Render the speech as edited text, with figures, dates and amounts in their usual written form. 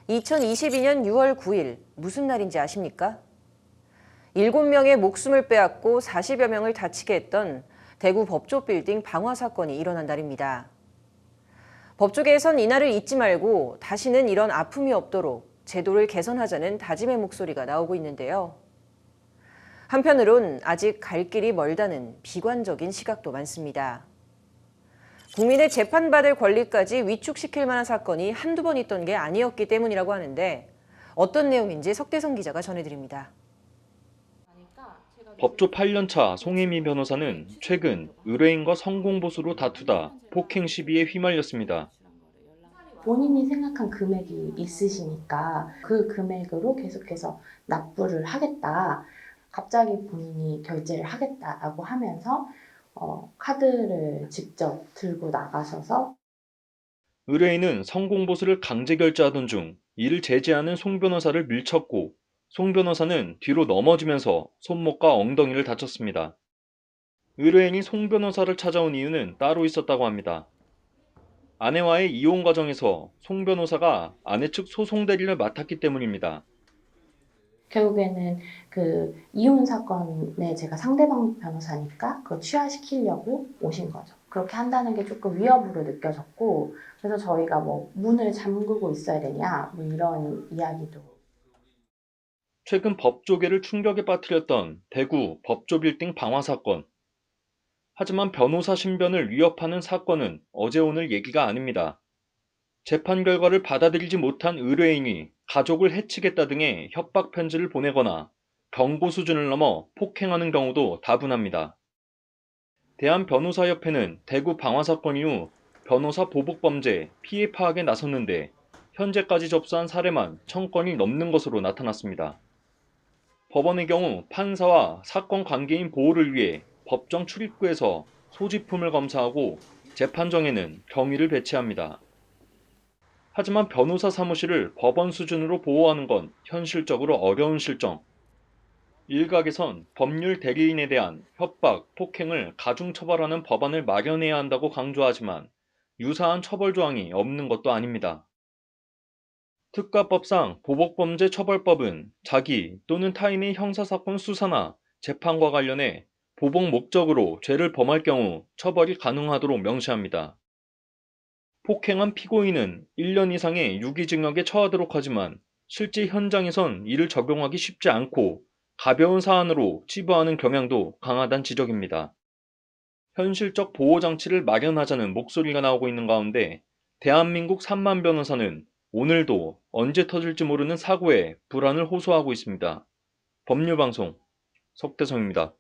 2022년 6월 9일 무슨 날인지 아십니까? 7명의 목숨을 빼앗고 40여 명을 다치게 했던 대구 법조 빌딩 방화 사건이 일어난 날입니다. 법조계에선 이날을 잊지 말고 다시는 이런 아픔이 없도록 제도를 개선하자는 다짐의 목소리가 나오고 있는데요. 한편으론 아직 갈 길이 멀다는 비관적인 시각도 많습니다. 국민의 재판받을 권리까지 위축시킬 만한 사건이 한두 번 있던 게 아니었기 때문이라고 하는데 어떤 내용인지 석대성 기자가 전해드립니다. 법조 8년차 송혜미 변호사는 최근 의뢰인과 성공보수로 다투다 폭행 시비에 휘말렸습니다. 본인이 생각한 금액이 있으시니까 그 금액으로 계속해서 납부를 하겠다. 갑자기 본인이 결제를 하겠다라고 하면서 카드를 직접 들고 나가셔서 의뢰인은 성공보수를 강제 결제하던 중 이를 제지하는 송 변호사를 밀쳤고 송 변호사는 뒤로 넘어지면서 손목과 엉덩이를 다쳤습니다. 의뢰인이 송 변호사를 찾아온 이유는 따로 있었다고 합니다. 아내와의 이혼 과정에서 송 변호사가 아내 측 소송 대리를 맡았기 때문입니다. 결국에는 그 이혼 사건에 제가 상대방 변호사니까 그걸 취하시키려고 오신 거죠. 그렇게 한다는 게 조금 위협으로 느껴졌고 그래서 저희가 뭐 문을 잠그고 있어야 되냐 뭐 이런 이야기도. 최근 법조계를 충격에 빠뜨렸던 대구 법조 빌딩 방화 사건. 하지만 변호사 신변을 위협하는 사건은 어제 오늘 얘기가 아닙니다. 재판 결과를 받아들이지 못한 의뢰인이 가족을 해치겠다 등의 협박 편지를 보내거나 경고 수준을 넘어 폭행하는 경우도 다분합니다. 대한변호사협회는 대구 방화 사건 이후 변호사 보복범죄 피해 파악에 나섰는데 현재까지 접수한 사례만 1000건이 넘는 것으로 나타났습니다. 법원의 경우 판사와 사건 관계인 보호를 위해 법정 출입구에서 소지품을 검사하고 재판정에는 경위를 배치합니다. 하지만 변호사 사무실을 법원 수준으로 보호하는 건 현실적으로 어려운 실정. 일각에선 법률 대리인에 대한 협박, 폭행을 가중처벌하는 법안을 마련해야 한다고 강조하지만 유사한 처벌 조항이 없는 것도 아닙니다. 특가법상 보복범죄 처벌법은 자기 또는 타인의 형사사건 수사나 재판과 관련해 보복 목적으로 죄를 범할 경우 처벌이 가능하도록 명시합니다. 폭행한 피고인은 1년 이상의 유기징역에 처하도록 하지만 실제 현장에선 이를 적용하기 쉽지 않고 가벼운 사안으로 치부하는 경향도 강하다는 지적입니다. 현실적 보호장치를 마련하자는 목소리가 나오고 있는 가운데 대한민국 3만 변호사는 오늘도 언제 터질지 모르는 사고에 불안을 호소하고 있습니다. 법률방송 석대성입니다.